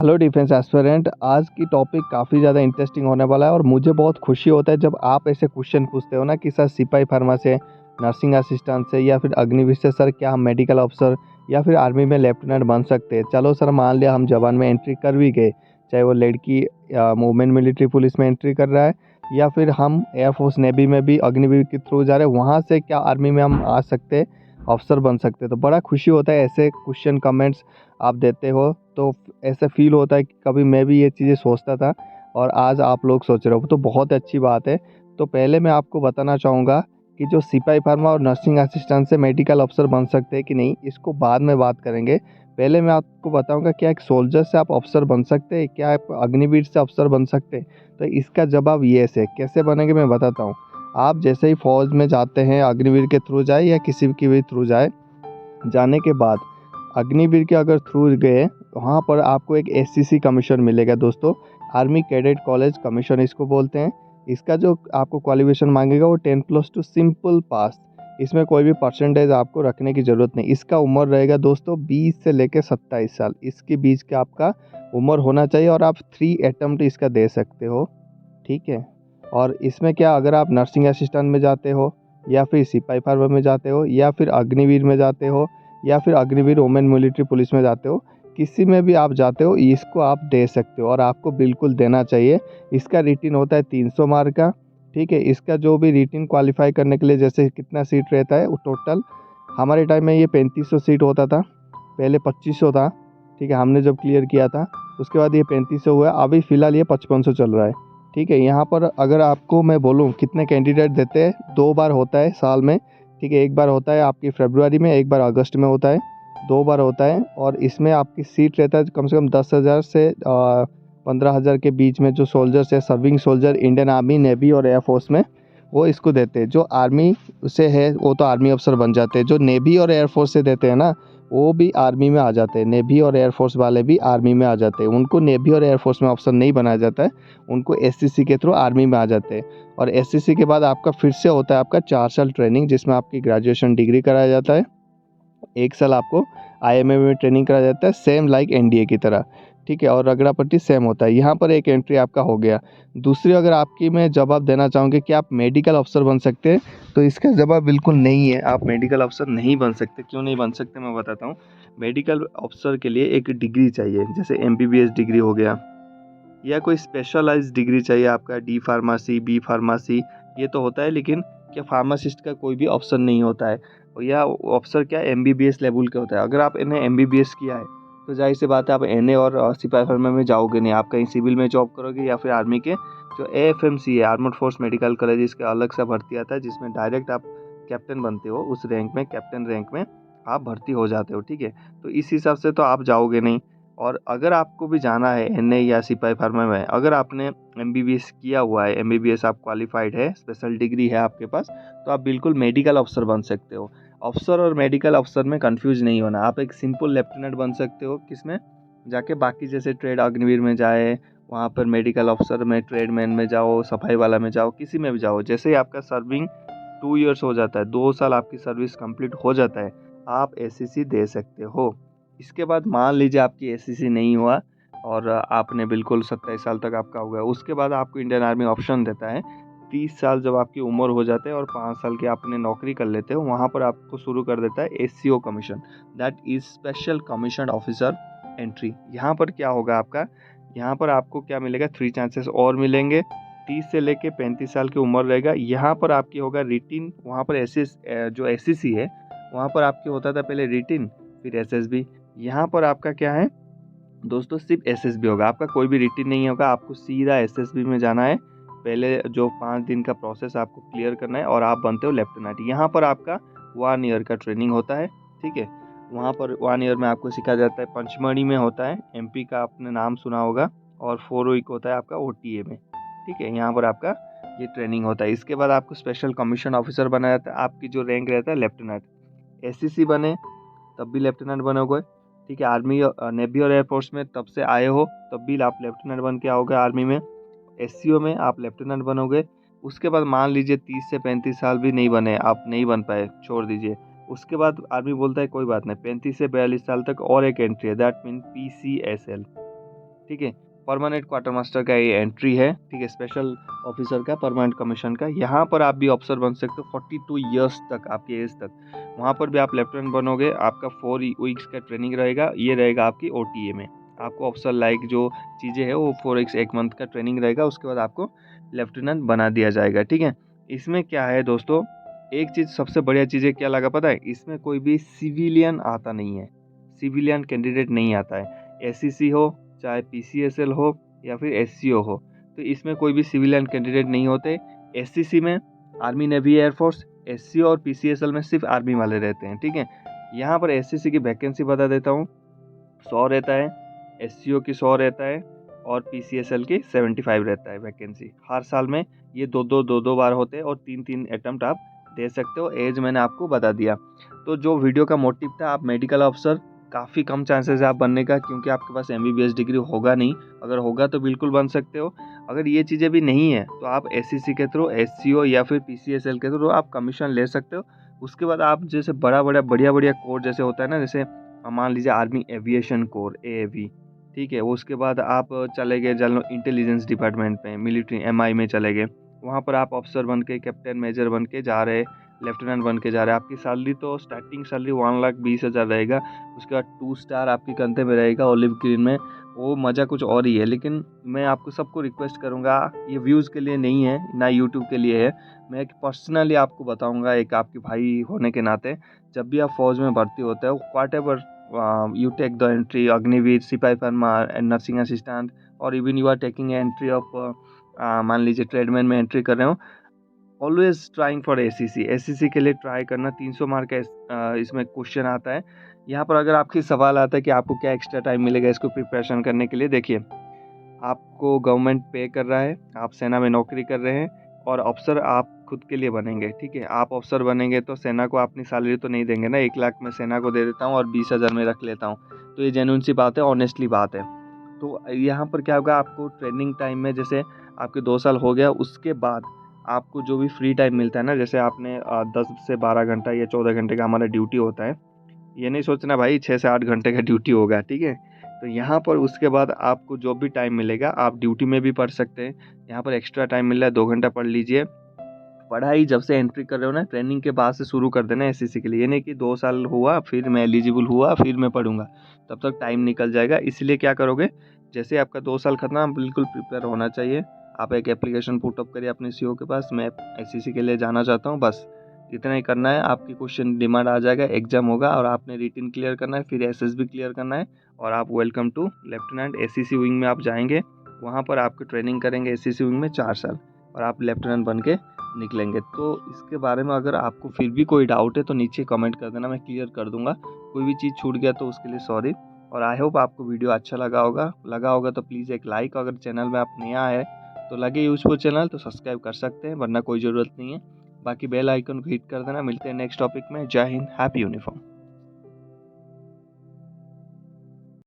Hello defence aspirant. आज की topic काफ़ी ज़्यादा इंटरेस्टिंग होने वाला है और मुझे बहुत खुशी होता है जब आप ऐसे क्वेश्चन पूछते हो ना कि सर सिपाही फार्मा से, नर्सिंग असिस्टेंट से या फिर अग्निवीर से सर क्या हम मेडिकल अफसर या फिर आर्मी में लेफ्टिनेंट बन सकते हैं। चलो सर मान लिया हम जवान में एंट्री कर भी गए, चाहे वो लड़की वुमेन मिलिट्री पुलिस में एंट्री कर रहा है या फिर हम एयरफोर्स नेवी में भी अग्निवीर के थ्रू जा रहे हैं, वहाँ से क्या आर्मी में हम आ सकते हैं, अफसर बन सकते हैं। तो बड़ा खुशी होता है ऐसे क्वेश्चन कमेंट्स आप देते हो, तो ऐसा फील होता है कि कभी मैं भी ये चीज़ें सोचता था और आज आप लोग सोच रहे हो, तो बहुत अच्छी बात है। तो पहले मैं आपको बताना चाहूँगा कि जो सिपाही फार्मा और नर्सिंग असिस्टेंट से मेडिकल अफसर बन सकते हैं कि नहीं, इसको बाद में बात करेंगे। पहले मैं आपको बताऊंगा क्या एक सोल्जर से आप अफसर बन सकते हैं, क्या आप अग्निवीर से अफसर बन सकते हैं। तो इसका जवाब येस है। कैसे बनेंगे मैं बताता हूँ। आप जैसे ही फौज में जाते हैं, अग्निवीर के थ्रू जाए या किसी की भी थ्रू जाए, जाने के बाद अग्निवीर के अगर थ्रू गए, वहाँ पर आपको एक एससीसी कमीशन मिलेगा दोस्तों। आर्मी कैडेट कॉलेज कमीशन इसको बोलते हैं। इसका जो आपको क्वालिफिकेशन मांगेगा वो 10+2 सिंपल पास। इसमें कोई भी परसेंटेज आपको रखने की ज़रूरत नहीं। इसका उम्र रहेगा दोस्तों 20 से लेकर 27 साल, इसके बीच का आपका उम्र होना चाहिए और आप 3 अटेम्प्ट इसका दे सकते हो। ठीक है। और इसमें क्या, अगर आप नर्सिंग असिस्टेंट में जाते हो या फिर सिपाही फार्मा में जाते हो या फिर अग्निवीर में जाते हो या फिर अग्निवीर वुमेन मिलिट्री पुलिस में जाते हो, किसी में भी आप जाते हो, इसको आप दे सकते हो और आपको बिल्कुल देना चाहिए। इसका रिटिन होता है 300 मार्क का। ठीक है। इसका जो भी रिटिन क्वालिफाई करने के लिए जैसे कितना सीट रहता है वो टोटल, हमारे टाइम में ये 3500 सीट होता था, पहले 2500 था। ठीक है। हमने जब क्लियर किया था उसके बाद ये 3500 हुआ, अभी फ़िलहाल ये 5500 चल रहा है। ठीक है। यहाँ पर अगर आपको मैं बोलूँ कितने कैंडिडेट देते हैं, 2 बार होता है साल में। ठीक है। एक बार होता है आपकी फरवरी में, एक बार अगस्त में होता है, 2 बार होता है। और इसमें आपकी सीट रहता है कम से कम 10,000 से 15,000 के बीच में। जो सोल्जर्स है, serving soldier Indian army, navy और एयरफोर्स में, वो इसको देते हैं। जो आर्मी से है वो तो आर्मी अफसर बन जाते हैं। जो नेवी और एयरफोर्स से देते हैं ना, वो भी आर्मी में आ जाते हैं। नेवी और एयरफोर्स वाले भी आर्मी में आ जाते हैं। उनको नेवी और एयरफोर्स में अफसर नहीं बनाया जाता है, उनको एससीसी के थ्रू आर्मी में आ जाते हैं। और एससीसी के बाद आपका फिर से होता है आपका 4 साल ट्रेनिंग, जिसमें आपकी ग्रेजुएशन डिग्री कराया जाता है। 1 साल आपको आईएमए में ट्रेनिंग कराया जाता है, सेम लाइक एनडीए की तरह। ठीक है। और रगड़ा पट्टी सेम होता है। यहाँ पर एक एंट्री आपका हो गया। दूसरी अगर आपकी मैं जवाब देना चाहूँगी कि आप मेडिकल अफसर बन सकते हैं, तो इसका जवाब बिल्कुल नहीं है। आप मेडिकल अफसर नहीं बन सकते। क्यों नहीं बन सकते मैं बताता हूँ। मेडिकल अफसर के लिए एक डिग्री चाहिए, जैसे एमबीबीएस डिग्री हो गया या कोई स्पेशलाइज्ड डिग्री चाहिए आपका, डी फार्मेसी, बी फार्मेसी, ये तो होता है। लेकिन क्या फार्मासिस्ट का कोई भी ऑप्शन नहीं होता है, या ऑप्शन क्या एमबीबीएस लेवल का होता है। अगर आप इन्हें एमबीबीएस किया है तो जाहिर सी बात है आप एनए और सिपाही फार्मा में जाओगे नहीं। आप कहीं सिविल में जॉब करोगे या फिर आर्मी के जो एएफएमसी है, आर्मड फोर्स मेडिकल कॉलेज, इसका अलग सा भर्ती आता है जिसमें डायरेक्ट आप कैप्टन बनते हो। उस रैंक में, कैप्टन रैंक में आप भर्ती हो जाते हो। ठीक है। तो इस हिसाब से तो आप जाओगे नहीं। और अगर आपको भी जाना है एनए या सिपाही फार्मा में, अगर आपने एमबीबीएस किया हुआ है, एमबीबीएस आप क्वालिफाइड है, स्पेशल डिग्री है आपके पास, तो आप बिल्कुल मेडिकल अफसर बन सकते हो। अफसर और मेडिकल अफसर में कंफ्यूज नहीं होना। आप एक सिंपल लेफ्टिनेंट बन सकते हो, किसमें जाके, बाकी जैसे ट्रेड अग्निवीर में जाए, वहाँ पर मेडिकल अफसर में, ट्रेडमैन में जाओ, सफाई वाला में जाओ, किसी में भी जाओ। जैसे ही आपका सर्विंग 2 ईयर्स हो जाता है, 2 साल आपकी सर्विस कंप्लीट हो जाता है, आप एससीसी दे सकते हो। इसके बाद मान लीजिए आपकी एससीसी नहीं हुआ और आपने बिल्कुल 27 साल तक आपका हो गया, उसके बाद आपको इंडियन आर्मी ऑप्शन देता है 30 साल जब आपकी उम्र हो जाते हैं और 5 साल की आपने नौकरी कर लेते हो, वहाँ पर आपको शुरू कर देता है SCO commission, that is special commission officer entry. यहाँ पर क्या होगा आपका, यहाँ पर आपको क्या मिलेगा, 3 चांसेस और मिलेंगे। 30 से लेके 35 साल की उम्र रहेगा। यहाँ पर आपकी होगा रिटिन, वहाँ पर जो एससीसी है वहाँ पर आपकी होता था पहले रिटिन, फिर एसएसबी। यहाँ पर आपका क्या है दोस्तों, सिर्फ एसएसबी होगा, आपका कोई भी रिटिन नहीं होगा। आपको सीधा एसएसबी में जाना है। पहले जो 5 दिन का प्रोसेस आपको क्लियर करना है और आप बनते हो लेफ्टिनेंट। यहाँ पर आपका 1 ईयर का ट्रेनिंग होता है। ठीक है। वहाँ पर 1 ईयर में आपको सिखाया जाता है। पंचमढ़ी में होता है, एमपी का आपने नाम सुना होगा। और 4 वीक होता है आपका ओटीए में। ठीक है। यहाँ पर आपका ये ट्रेनिंग होता है। इसके बाद आपको स्पेशल कमीशन ऑफिसर बनाया जाता है। आपकी जो रैंक रहता है लेफ्टिनेंट। एससीसी बने तब भी लेफ्टिनेंट बनोगे। ठीक है। आर्मी, नेवी और एयरफोर्स में तब से आए हो तब भी आप लेफ्टिनेंट बन के आओगे आर्मी में। एससीओ में आप लेफ्टिनेंट बनोगे। उसके बाद मान लीजिए 30 से 35 साल भी नहीं बने, आप नहीं बन पाए, छोड़ दीजिए। उसके बाद आर्मी बोलता है कोई बात नहीं, 35 से 42 साल तक और एक एंट्री है, दैट मीन पीसीएसएल। ठीक है। परमानेंट क्वार्टर मास्टर का ये एंट्री है, ठीक है, स्पेशल ऑफिसर का, परमानेंट कमीशन का। यहाँ पर आप भी ऑफिसर बन सकते हो 42 ईयर्स तक, आपकी एज तक। वहाँ पर भी आप लेफ्टिनेंट बनोगे, आपका 4 वीक्स का ट्रेनिंग रहेगा, ये रहेगा आपकी OTA में। आपको ऑफिसर लाइक जो चीज़ें हैं वो 4 वीक्स 1 मंथ का ट्रेनिंग रहेगा, उसके बाद आपको लेफ्टिनेंट बना दिया जाएगा, ठीक है। इसमें क्या है दोस्तों, एक चीज़ सबसे बढ़िया चीज़ है क्या लगा पता है, इसमें कोई भी सिविलियन आता नहीं है, सिविलियन कैंडिडेट नहीं आता है। SCC हो चाहे PCSL हो या फिर SCO हो, तो इसमें कोई भी सिविलियन कैंडिडेट नहीं होते। SCC में आर्मी नेवी एयरफोर्स, SCO और PCSL में सिर्फ आर्मी वाले रहते हैं, ठीक है। यहाँ पर SCC की वैकेंसी बता देता हूँ, 100 रहता है, SCO की 100 रहता है और PCSL की 75 रहता है वैकेंसी। हर साल में ये दो बार होते हैं और 3 अटेम्प्ट आप दे सकते हो। एज मैंने आपको बता दिया। तो जो वीडियो का मोटिव था, आप मेडिकल ऑफिसर काफ़ी कम चांसेस है आप बनने का, क्योंकि आपके पास MBBS डिग्री होगा नहीं। अगर होगा तो बिल्कुल बन सकते हो। अगर ये चीज़ें भी नहीं है तो आप SCC के थ्रू, SCO या फिर PCSL के थ्रू आप कमीशन ले सकते हो। उसके बाद आप जैसे बढ़िया कोर्स जैसे होता है ना, जैसे मान लीजिए आर्मी एविएशन कोर, AAV, ठीक है। उसके बाद आप चले गए जनरल इंटेलिजेंस डिपार्टमेंट में, मिलिट्री MI में चले गए। वहाँ पर आप ऑफिसर बन के, कैप्टन मेजर बन के जा रहे, लेफ्टिनेंट बन के जा रहे। आपकी सैलरी तो स्टार्टिंग सैलरी 1,20,000 रहेगा। उसके बाद 2 स्टार आपके कंधे में रहेगा ओलिव ग्रीन में, वो मज़ा कुछ और ही है। लेकिन मैं आपको सबको रिक्वेस्ट करूँगा, ये व्यूज़ के लिए नहीं है ना यूट्यूब के लिए है। मैं एक पर्सनली आपको बताऊँगा, एक आपके भाई होने के नाते, जब भी आप फौज में भर्ती होते हो, whatever you take the entry Agniveer, सिपाही फर्मा एंड नर्सिंग असिस्टेंट, और even you are taking entry of मान लीजिए ट्रेडमैन में एंट्री कर रहे हो, ऑलवेज ट्राइंग फॉर SCC के लिए ट्राई करना। 300 मार्क का इसमें क्वेश्चन आता है। यहाँ पर अगर आपकी सवाल आता है कि आपको क्या एक्स्ट्रा टाइम मिलेगा इसको प्रिपरेशन करने के लिए, देखिए आपको गवर्नमेंट पे कर रहा है, आप सेना में नौकरी कर रहे हैं और अफसर आप खुद के लिए बनेंगे, ठीक है। आप अफसर बनेंगे तो सेना को अपनी सैलरी तो नहीं देंगे ना, 1 लाख मैं सेना को दे देता हूँ और 20,000 में रख लेता हूँ, तो ये जेन्युइन सी बात है, ऑनेस्टली बात है। तो यहाँ पर क्या होगा, आपको ट्रेनिंग टाइम में जैसे आपके 2 साल हो गया, उसके बाद आपको जो भी फ्री टाइम मिलता है ना, जैसे आपने 10 से 12 घंटा या 14 घंटे का हमारा ड्यूटी होता है, ये नहीं सोचना भाई 6 से 8 घंटे का ड्यूटी होगा, ठीक है। तो यहाँ पर उसके बाद आपको जो भी टाइम मिलेगा आप ड्यूटी में भी पढ़ सकते हैं। यहाँ पर एक्स्ट्रा टाइम मिल रहा है, 2 घंटा पढ़ लीजिए। पढ़ाई जब से एंट्री कर रहे हो ना, ट्रेनिंग के बाद से शुरू कर देना SCC के लिए। ये नहीं कि 2 साल हुआ फिर मैं एलिजिबल हुआ फिर मैं पढ़ूंगा, तब तक टाइम निकल जाएगा। इसलिए क्या करोगे, जैसे आपका 2 साल खत्म, आप बिल्कुल प्रिपेयर होना चाहिए। आप एक एप्लीकेशन पुटअप करिए अपने CO के पास, मैं SCC के लिए जाना चाहता हूँ, बस इतना ही करना है। आपकी क्वेश्चन डिमांड आ जाएगा, एग्जाम होगा और आपने रिटन क्लियर करना है, फिर SSB क्लियर करना है और आप welcome to lieutenant. SCC wing में आप जाएंगे, वहाँ पर आपकी ट्रेनिंग करेंगे SCC विंग में 4 साल और आप लेफ्टिनेंट बन के निकलेंगे। तो इसके बारे में अगर आपको फिर भी कोई डाउट है तो नीचे कमेंट कर देना, मैं क्लियर कर दूंगा। कोई भी चीज़ छूट गया तो उसके लिए सॉरी। और आई होप आपको वीडियो अच्छा लगा होगा तो प्लीज़ एक लाइक, अगर चैनल में आप नया है तो लगे यूजफुल चैनल तो सब्सक्राइब कर सकते हैं, वरना कोई ज़रूरत नहीं है। बाकी बेल आइकन को हिट कर देना। मिलते हैं नेक्स्ट टॉपिक में। जय हिंद, हैप्पी यूनिफॉर्म।